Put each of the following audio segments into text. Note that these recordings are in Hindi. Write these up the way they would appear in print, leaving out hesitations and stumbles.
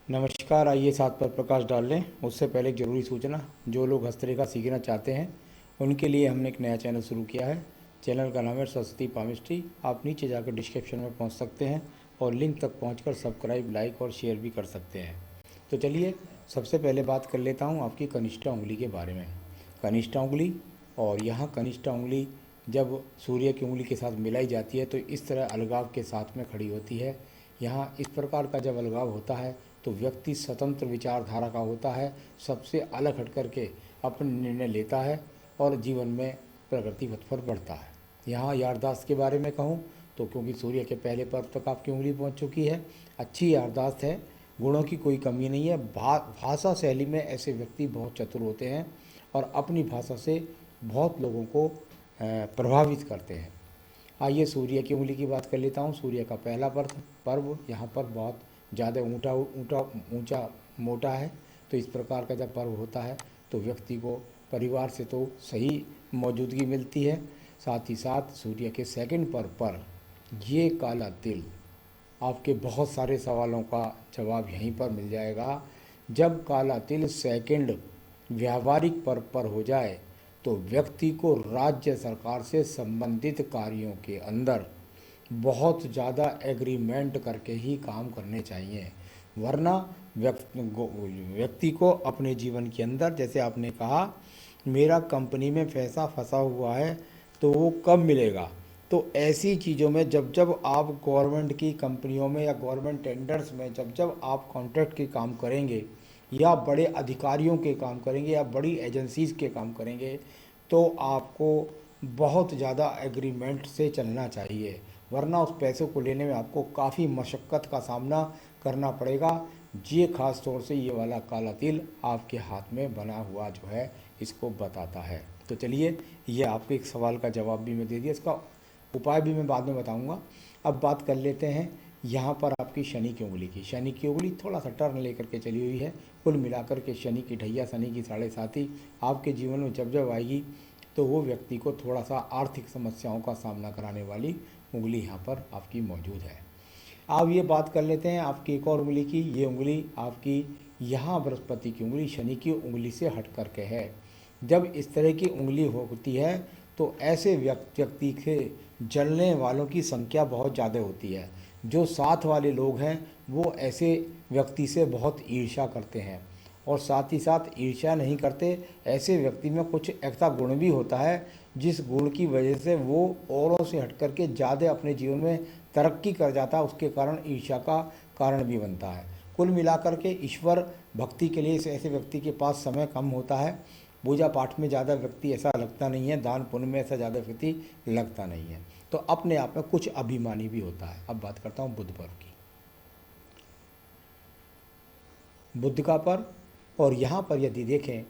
नमस्कार। आइए साथ पर प्रकाश डाल लें। उससे पहले एक ज़रूरी सूचना, जो लोग हस्तरेखा सीखना चाहते हैं उनके लिए हमने एक नया चैनल शुरू किया है। चैनल का नाम है सरस्वती पामिस्ट्री। आप नीचे जाकर डिस्क्रिप्शन में पहुंच सकते हैं और लिंक तक पहुंचकर सब्सक्राइब, लाइक और शेयर भी कर सकते हैं। तो चलिए सबसे पहले बात कर लेता हूं आपकी कनिष्ठा उंगली के बारे में। कनिष्ठा उंगली, और यहाँ कनिष्ठा उंगली जब सूर्य की उंगली के साथ मिलाई जाती है तो इस तरह अलगाव के साथ में खड़ी होती है। यहाँ इस प्रकार का जब अलगाव होता है तो व्यक्ति स्वतंत्र विचारधारा का होता है, सबसे अलग हट करके अपने निर्णय लेता है और जीवन में प्रगति पथ पर बढ़ता है। यहाँ याददाश्त के बारे में कहूँ तो क्योंकि सूर्य के पहले पर्व तक आपकी उंगली पहुँच चुकी है, अच्छी याददाश्त है, गुणों की कोई कमी नहीं है। भाषा शैली में ऐसे व्यक्ति बहुत चतुर होते हैं और अपनी भाषा से बहुत लोगों को प्रभावित करते हैं। आइए सूर्य की उंगली की बात कर लेता हूँ। सूर्य का पहला पर्व यहाँ पर बहुत ज़्यादा ऊँचा ऊँचा ऊँचा मोटा है। तो इस प्रकार का जब पर्व होता है तो व्यक्ति को परिवार से तो सही मौजूदगी मिलती है, साथ ही साथ सूर्य के सेकंड पर्व पर ये काला तिल, आपके बहुत सारे सवालों का जवाब यहीं पर मिल जाएगा। जब काला तिल सेकंड व्यावहारिक पर्व पर हो जाए तो व्यक्ति को राज्य सरकार से संबंधित कार्यों के अंदर बहुत ज़्यादा एग्रीमेंट करके ही काम करने चाहिए, वरना व्यक्ति को अपने जीवन के अंदर, जैसे आपने कहा मेरा कंपनी में पैसा फंसा हुआ है तो वो कब मिलेगा, तो ऐसी चीज़ों में जब जब आप गवर्नमेंट की कंपनियों में या गवर्नमेंट टेंडर्स में जब जब आप कॉन्ट्रैक्ट के काम करेंगे या बड़े अधिकारियों के काम करेंगे या बड़ी एजेंसीज़ के काम करेंगे तो आपको बहुत ज़्यादा एग्रीमेंट से चलना चाहिए, वरना उस पैसों को लेने में आपको काफ़ी मशक्क़त का सामना करना पड़ेगा। ये ख़ास तौर से ये वाला काला तिल आपके हाथ में बना हुआ जो है इसको बताता है। तो चलिए, ये आपके एक सवाल का जवाब भी मैं दे दिया, इसका उपाय भी मैं बाद में बताऊंगा। अब बात कर लेते हैं यहाँ पर आपकी शनि की उंगली की। शनि की उंगली थोड़ा सा टर्न लेकर के चली हुई है। कुल मिलाकर के शनि की ढैया, शनि की 7.5 आपके जीवन में जब जब आएगी तो वो व्यक्ति को थोड़ा सा आर्थिक समस्याओं का सामना कराने वाली उंगली यहाँ पर आपकी मौजूद है। अब ये बात कर लेते हैं आपकी एक और उंगली की। ये उंगली आपकी यहाँ बृहस्पति की उंगली शनि की उंगली से हट करके है। जब इस तरह की उंगली होती है तो ऐसे व्यक्ति के जलने वालों की संख्या बहुत ज़्यादा होती है। जो साथ वाले लोग हैं वो ऐसे व्यक्ति से बहुत ईर्ष्या करते हैं, और साथ ही साथ ईर्ष्या नहीं करते, ऐसे व्यक्ति में कुछ ऐसा गुण भी होता है जिस गुण की वजह से वो औरों से हट करके ज़्यादा अपने जीवन में तरक्की कर जाता है, उसके कारण ईर्ष्या का कारण भी बनता है। कुल मिलाकर के ईश्वर भक्ति के लिए ऐसे व्यक्ति के पास समय कम होता है, पूजा पाठ में ज़्यादा व्यक्ति ऐसा लगता नहीं है, दान पुण्य में ऐसा ज़्यादा व्यक्ति लगता नहीं है, तो अपने आप में कुछ अभिमानी भी होता है। अब बात करता हूँ बुध पर्व की। बुध का पर्व, और यहाँ पर यदि देखें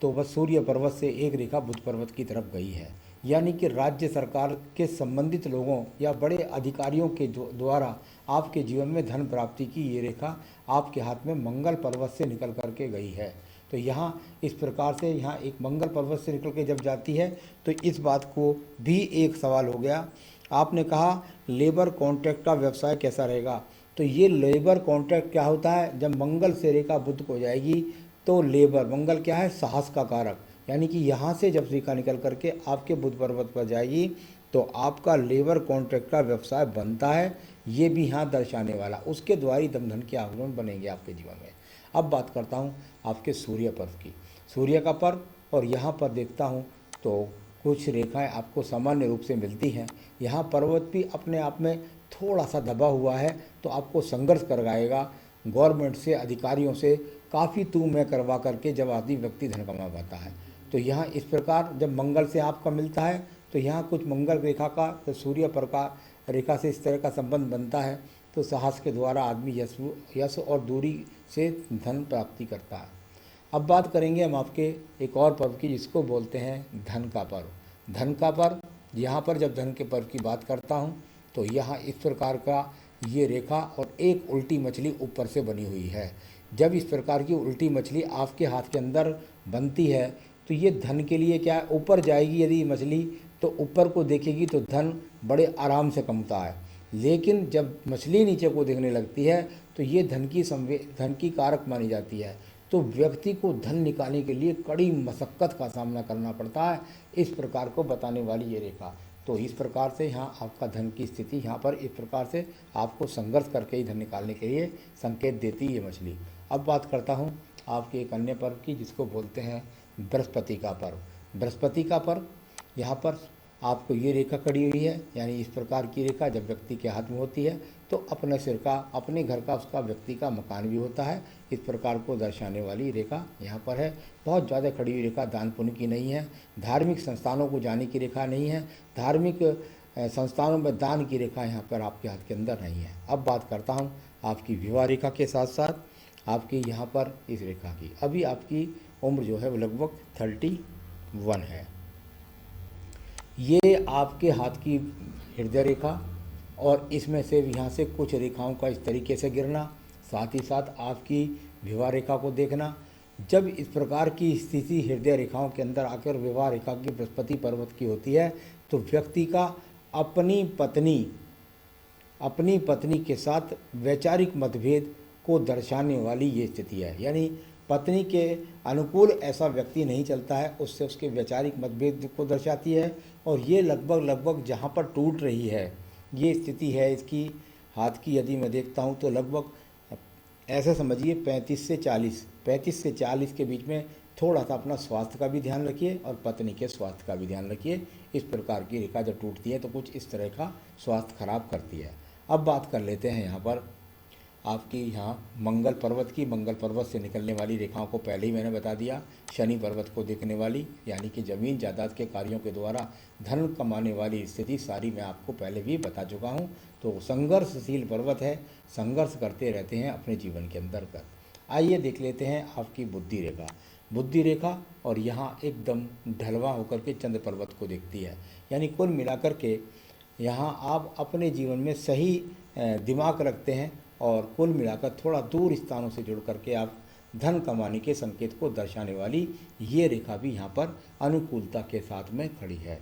तो बस सूर्य पर्वत से एक रेखा बुध पर्वत की तरफ गई है, यानी कि राज्य सरकार के संबंधित लोगों या बड़े अधिकारियों के द्वारा आपके जीवन में धन प्राप्ति की ये रेखा आपके हाथ में मंगल पर्वत से निकल करके गई है। तो यहाँ इस प्रकार से यहाँ एक मंगल पर्वत से निकल के जब जाती है तो इस बात को भी एक सवाल हो गया। आपने कहा लेबर कॉन्ट्रैक्ट का व्यवसाय कैसा रहेगा, तो ये लेबर कॉन्ट्रैक्ट क्या होता है, जब मंगल से रेखा बुध को जाएगी तो लेबर, मंगल क्या है, साहस का कारक, यानी कि यहाँ से जब रेखा निकल करके आपके बुध पर्वत पर जाएगी तो आपका लेबर कॉन्ट्रैक्ट का व्यवसाय बनता है, ये भी यहाँ दर्शाने वाला, उसके द्वारा ही दम धन के आगमन बनेंगे आपके जीवन में। अब बात करता हूँ आपके सूर्य पर्व की। सूर्य का पर्व, और यहाँ पर देखता हूँ तो कुछ रेखाएं आपको सामान्य रूप से मिलती हैं। यहाँ पर्वत भी अपने आप में थोड़ा सा दबा हुआ है तो आपको संघर्ष करवाएगा गवर्नमेंट से, अधिकारियों से काफ़ी तू मैं करवा करके जब आदमी व्यक्ति धन कमा पाता है। तो यहाँ इस प्रकार जब मंगल से आपका मिलता है तो यहाँ कुछ मंगल रेखा का, तो सूर्य पर का रेखा से इस तरह का संबंध बनता है तो साहस के द्वारा आदमी यश और दूरी से धन प्राप्ति करता है। अब बात करेंगे हम आपके एक और पर्व की जिसको बोलते हैं धन का पर्व। धन का पर्व, यहाँ पर जब धन के पर्व की बात करता हूँ तो यहाँ इस प्रकार का ये रेखा और एक उल्टी मछली ऊपर से बनी हुई है। जब इस प्रकार की उल्टी मछली आपके हाथ के अंदर बनती है तो ये धन के लिए क्या है, ऊपर जाएगी यदि मछली तो ऊपर को देखेगी तो धन बड़े आराम से कमता है, लेकिन जब मछली नीचे को देखने लगती है तो ये धन की कारक मानी जाती है। तो व्यक्ति को धन निकालने के लिए कड़ी मशक्क़त का सामना करना पड़ता है, इस प्रकार को बताने वाली ये रेखा। तो इस प्रकार से यहाँ आपका धन की स्थिति यहाँ पर इस प्रकार से आपको संघर्ष करके ही धन निकालने के लिए संकेत देती है मछली। अब बात करता हूँ आपके एक अन्य पर्व की, जिसको बोलते हैं बृहस्पति का पर्व। बृहस्पति का पर्व यहाँ पर आपको ये रेखा खड़ी हुई है, यानी इस प्रकार की रेखा जब व्यक्ति के हाथ में होती है तो अपने सिर का, अपने घर का, उसका व्यक्ति का मकान भी होता है। इस प्रकार को दर्शाने वाली रेखा यहाँ पर है। बहुत ज़्यादा खड़ी हुई रेखा दान पुण्य की नहीं है, धार्मिक संस्थानों को जाने की रेखा नहीं है, धार्मिक संस्थानों में दान की रेखा यहाँ पर आपके हाथ के अंदर नहीं है। अब बात करता हूँ आपकी विवाह रेखा के साथ साथ आपकी यहाँ पर इस रेखा की। अभी आपकी उम्र जो है वो लगभग 31 है। ये आपके हाथ की हृदय रेखा और इसमें से यहाँ से कुछ रेखाओं का इस तरीके से गिरना, साथ ही साथ आपकी विवाह रेखा को देखना। जब इस प्रकार की स्थिति हृदय रेखाओं के अंदर आकर विवाह रेखा की बृहस्पति पर्वत की होती है तो व्यक्ति का अपनी पत्नी के साथ वैचारिक मतभेद को दर्शाने वाली ये स्थिति है। यानी पत्नी के अनुकूल ऐसा व्यक्ति नहीं चलता है, उससे उसके वैचारिक मतभेद को दर्शाती है। और ये लगभग जहाँ पर टूट रही है ये स्थिति है इसकी हाथ की, यदि मैं देखता हूँ तो लगभग ऐसे समझिए 35 से 40 के बीच में थोड़ा सा अपना स्वास्थ्य का भी ध्यान रखिए और पत्नी के स्वास्थ्य का भी ध्यान रखिए। इस प्रकार की रेखा जब टूटती है तो कुछ इस तरह का स्वास्थ्य खराब करती है। अब बात कर लेते हैं यहाँ पर आपकी यहाँ मंगल पर्वत की। मंगल पर्वत से निकलने वाली रेखाओं को पहले ही मैंने बता दिया। शनि पर्वत को देखने वाली, यानी कि ज़मीन जायदाद के कार्यों के द्वारा धन कमाने वाली स्थिति सारी मैं आपको पहले भी बता चुका हूँ। तो संघर्षशील पर्वत है, संघर्ष करते रहते हैं अपने जीवन के अंदर कर। आइए देख लेते हैं आपकी बुद्धि रेखा और यहाँ एकदम ढलवा होकर के चंद्र पर्वत को देखती है। यानी कुल मिलाकर के यहाँ आप अपने जीवन में सही दिमाग रखते हैं और कुल मिलाकर थोड़ा दूर स्थानों से जुड़ करके आप धन कमाने के संकेत को दर्शाने वाली ये रेखा भी यहाँ पर अनुकूलता के साथ में खड़ी है।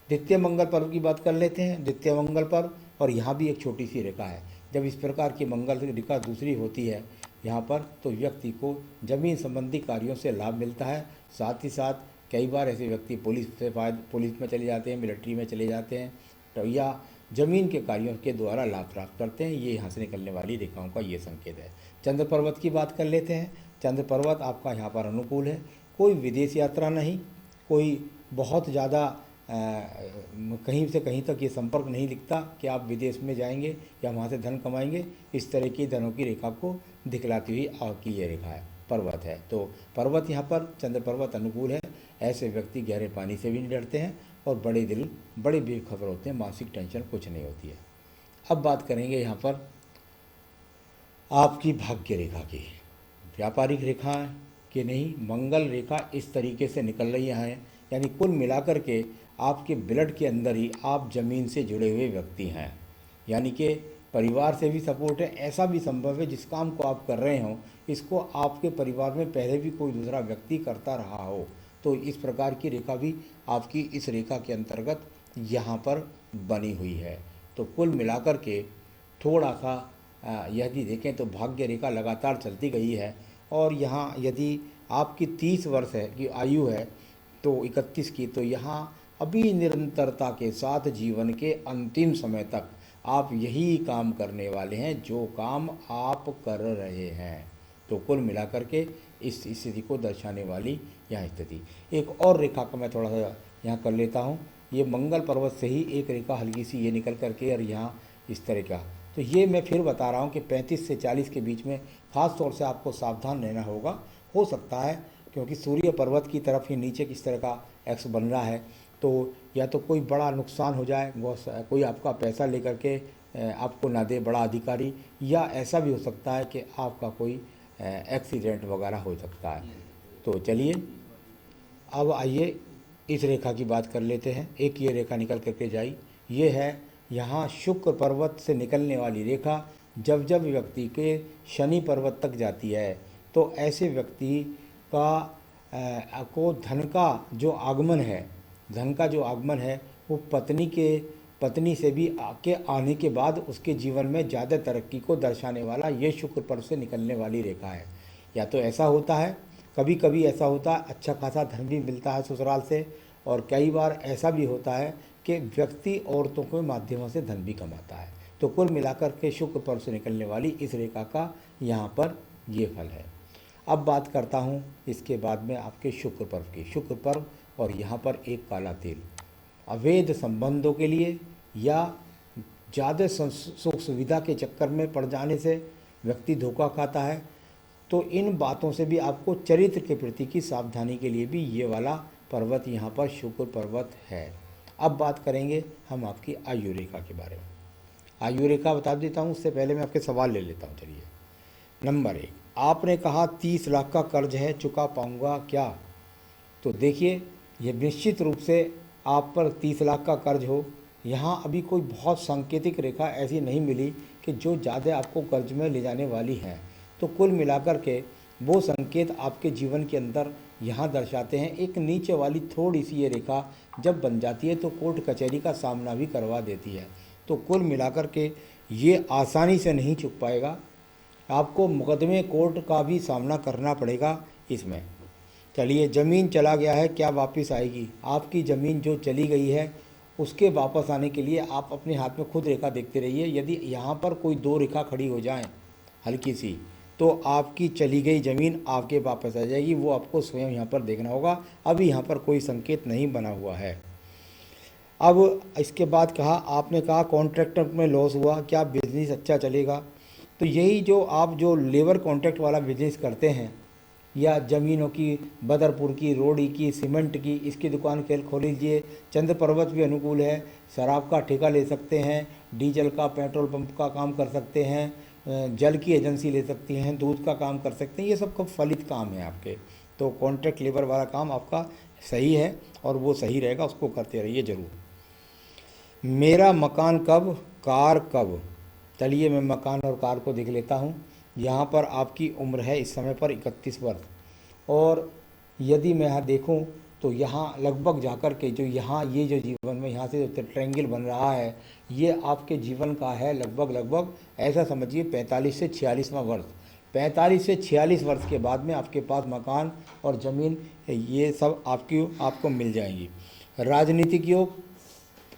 द्वितीय मंगल पर्व की बात कर लेते हैं। द्वितीय मंगल पर्व और यहाँ भी एक छोटी सी रेखा है। जब इस प्रकार की मंगल रेखा दूसरी होती है यहाँ पर तो व्यक्ति को जमीन संबंधी कार्यों से लाभ मिलता है। साथ ही साथ कई बार ऐसे व्यक्ति पुलिस में चले जाते हैं, मिलिट्री में चले जाते हैं, तो या जमीन के कार्यों के द्वारा लाभ प्राप्त करते हैं। ये यहाँ से निकलने वाली रेखाओं का ये संकेत है। चंद्र पर्वत की बात कर लेते हैं। चंद्र पर्वत आपका यहाँ पर अनुकूल है। कोई विदेश यात्रा नहीं, कोई बहुत ज़्यादा कहीं से कहीं तक ये संपर्क नहीं दिखता कि आप विदेश में जाएंगे या वहाँ से धन कमाएंगे। इस तरह की धनों की रेखा को दिखलाती हुई आपकी ये रेखा है, पर्वत है। तो पर्वत यहाँ पर चंद्र पर्वत अनुकूल है। ऐसे व्यक्ति गहरे पानी से भी नहीं डरते हैं और बड़े बेखबर होते हैं, मानसिक टेंशन कुछ नहीं होती है। अब बात करेंगे यहाँ पर आपकी भाग्य रेखा की। व्यापारिक रेखा कि नहीं, मंगल रेखा इस तरीके से निकल रही है। यानी कुल मिलाकर के आपके ब्लड के अंदर ही आप ज़मीन से जुड़े हुए व्यक्ति हैं। यानी कि परिवार से भी सपोर्ट है। ऐसा भी संभव है जिस काम को आप कर रहे हों इसको आपके परिवार में पहले भी कोई दूसरा व्यक्ति करता रहा हो। तो इस प्रकार की रेखा भी आपकी इस रेखा के अंतर्गत यहाँ पर बनी हुई है। तो कुल मिलाकर के थोड़ा सा यदि देखें तो भाग्य रेखा लगातार चलती गई है। और यहाँ यदि आपकी 30 वर्ष है की आयु है तो 31 की, तो यहाँ अभी निरंतरता के साथ जीवन के अंतिम समय तक आप यही काम करने वाले हैं जो काम आप कर रहे हैं। तो कुल मिलाकर के इस स्थिति को दर्शाने वाली यहाँ स्थिति। एक और रेखा का मैं थोड़ा सा यहाँ कर लेता हूँ। ये मंगल पर्वत से ही एक रेखा हल्की सी ये निकल करके और यहाँ इस तरह का, तो ये मैं फिर बता रहा हूँ कि 35 से 40 के बीच में ख़ास तौर से आपको सावधान रहना होगा। हो सकता है क्योंकि सूर्य पर्वत की तरफ ही नीचे किस तरह का एक्स बन रहा है, तो या तो कोई बड़ा नुकसान हो जाए, कोई आपका पैसा लेकर के आपको ना दे बड़ा अधिकारी, या ऐसा भी हो सकता है कि आपका कोई एक्सीडेंट वगैरह हो सकता है। तो चलिए अब आइए इस रेखा की बात कर लेते हैं। एक ये रेखा निकल करके जाई, ये है यहाँ शुक्र पर्वत से निकलने वाली रेखा। जब जब व्यक्ति के शनि पर्वत तक जाती है तो ऐसे व्यक्ति को धन का जो आगमन है वो पत्नी के पत्नी से भी आके आने के बाद उसके जीवन में ज़्यादा तरक्की को दर्शाने वाला ये शुक्र पर्व से निकलने वाली रेखा है। या तो ऐसा होता है, कभी कभी ऐसा होता है अच्छा खासा धन भी मिलता है ससुराल से, और कई बार ऐसा भी होता है कि व्यक्ति औरतों के माध्यमों से धन भी कमाता है। तो कुल मिलाकर के शुक्र पर्व से निकलने वाली इस रेखा का यहाँ पर ये फल है। अब बात करता हूँ इसके बाद में आपके शुक्र पर्व की। शुक्र पर्व और यहाँ पर एक काला तिल, अवैध संबंधों के लिए या ज़्यादा सुख सुविधा के चक्कर में पड़ जाने से व्यक्ति धोखा खाता है। तो इन बातों से भी आपको चरित्र के प्रति की सावधानी के लिए भी ये वाला पर्वत यहाँ पर शुक्र पर्वत है। अब बात करेंगे हम आपकी आयु रेखा के बारे में। आयु रेखा बता देता हूँ, उससे पहले मैं आपके सवाल ले लेता हूँ। चलिए, नंबर 1, आपने कहा 30 लाख का कर्ज है, चुका पाऊँगा क्या? तो देखिए, ये निश्चित रूप से आप पर 30 लाख का कर्ज हो। यहाँ अभी कोई बहुत सांकेतिक रेखा ऐसी नहीं मिली कि जो ज़्यादा आपको कर्ज में ले जाने वाली है। तो कुल मिलाकर के वो संकेत आपके जीवन के अंदर यहाँ दर्शाते हैं। एक नीचे वाली थोड़ी सी ये रेखा जब बन जाती है तो कोर्ट कचहरी का सामना भी करवा देती है। तो कुल मिलाकर के ये आसानी से नहीं चुक पाएगा, आपको मुकदमे कोर्ट का भी सामना करना पड़ेगा इसमें। चलिए, ज़मीन चला गया है, क्या वापस आएगी? आपकी ज़मीन जो चली गई है उसके वापस आने के लिए आप अपने हाथ में खुद रेखा देखते रहिए। यदि यहाँ पर कोई 2 रेखा खड़ी हो जाएं हल्की सी, तो आपकी चली गई ज़मीन आपके वापस आ जाएगी। वो आपको स्वयं यहाँ पर देखना होगा। अभी यहाँ पर कोई संकेत नहीं बना हुआ है। अब इसके बाद कहा, आपने कहा कॉन्ट्रैक्टर में लॉस हुआ, क्या बिजनेस अच्छा चलेगा? तो यही जो आप जो लेबर कॉन्ट्रैक्ट वाला बिजनेस करते हैं या ज़मीनों की, बदरपुर की, रोड़ी की, सीमेंट की, इसकी दुकान खोल लीजिए। चंद्र पर्वत भी अनुकूल है। शराब का ठेका ले सकते हैं, डीजल का, पेट्रोल पंप का काम कर सकते हैं, जल की एजेंसी ले सकती हैं, दूध का काम कर सकते हैं। ये सब खूब फलित काम है आपके। तो कॉन्ट्रैक्ट लेबर वाला काम आपका सही है और वो सही रहेगा, उसको करते रहिए ज़रूर। मेरा मकान कब, कार कब? चलिए, मैं मकान और कार को देख लेता हूँ। यहाँ पर आपकी उम्र है इस समय पर 31 वर्ष, और यदि मैं यहाँ देखूँ तो यहाँ लगभग जाकर के जो यहाँ ये जो जीवन में यहाँ से जो ट्रायंगल बन रहा है, ये आपके जीवन का है लगभग ऐसा समझिए 45 से 46वां वर्ष। 45 से 46 वर्ष के बाद में आपके पास मकान और ज़मीन ये सब आपको मिल जाएंगी। राजनीतिक योग,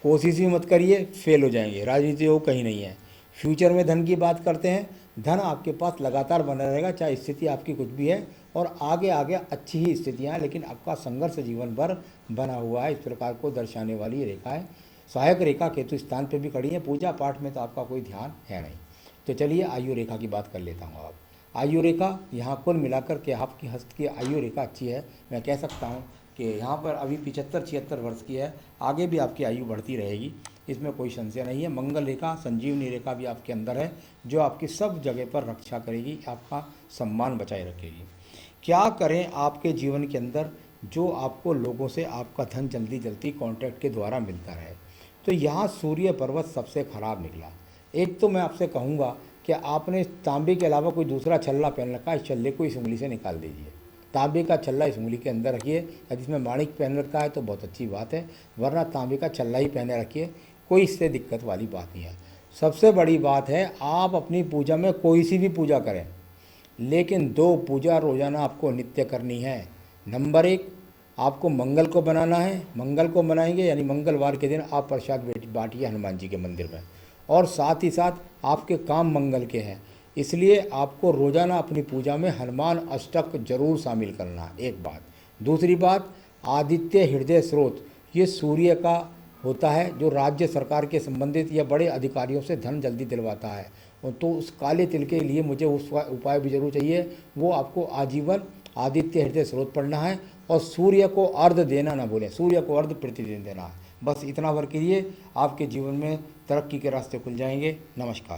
कोशिश भी मत करिए, फेल हो जाएंगे। राजनीतिक योग कहीं नहीं है। फ्यूचर में धन की बात करते हैं, धन आपके पास लगातार बना रहेगा, चाहे स्थिति आपकी कुछ भी है, और आगे आगे अच्छी ही स्थितियाँ हैं, लेकिन आपका संघर्ष जीवन भर बना हुआ है। इस प्रकार को दर्शाने वाली रेखा है। सहायक रेखा केतु स्थान पे भी खड़ी है। पूजा पाठ में तो आपका कोई ध्यान है नहीं। तो चलिए, आयु रेखा की बात कर लेता हूँ। आप आयु रेखा यहाँ कुल मिलाकर के आपकी हस्त की आयु रेखा अच्छी है। मैं कह सकता हूँ कि यहाँ पर अभी 75-76 वर्ष की है। आगे भी आपकी आयु बढ़ती रहेगी, इसमें कोई संशय नहीं है। मंगल रेखा, संजीवनी रेखा भी आपके अंदर है, जो आपकी सब जगह पर रक्षा करेगी, आपका सम्मान बचाए रखेगी। क्या करें आपके जीवन के अंदर जो आपको लोगों से आपका धन जल्दी जल्दी कॉन्ट्रैक्ट के द्वारा मिलता रहे? तो यहाँ सूर्य पर्वत सबसे खराब निकला। एक तो मैं आपसे कहूँगा कि आपने तांबे के अलावा कोई दूसरा छल्ला पहन रखा है, इस छल्ले को इस उंगली से निकाल दीजिए। तांबे का छल्ला इस उंगली के अंदर रखिए। यदि इसमें माणिक पहन रखा है तो बहुत अच्छी बात है, वरना तांबे का छल्ला ही पहने रखिए, कोई इससे दिक्कत वाली बात नहीं है। सबसे बड़ी बात है, आप अपनी पूजा में कोई सी भी पूजा करें, लेकिन 2 पूजा रोज़ाना आपको नित्य करनी है। नंबर 1, आपको मंगल को बनाना है। मंगल को बनाएंगे यानी मंगलवार के दिन आप प्रसाद बांटिए हनुमान जी के मंदिर में, और साथ ही साथ आपके काम मंगल के हैं, इसलिए आपको रोज़ाना अपनी पूजा में हनुमान अष्टक जरूर शामिल करना है, एक बात। दूसरी बात, आदित्य हृदय स्रोत, ये सूर्य का होता है, जो राज्य सरकार के संबंधित या बड़े अधिकारियों से धन जल्दी दिलवाता है। तो उस काले तिल के लिए मुझे उस उपाय भी जरूर चाहिए। वो आपको आजीवन आदित्य हृदय स्रोत पढ़ना है, और सूर्य को अर्घ देना ना भूलें, सूर्य को अर्घ प्रतिदिन देना है। बस इतना भर कीजिए, आपके जीवन में तरक्की के रास्ते खुल जाएंगे। नमस्कार।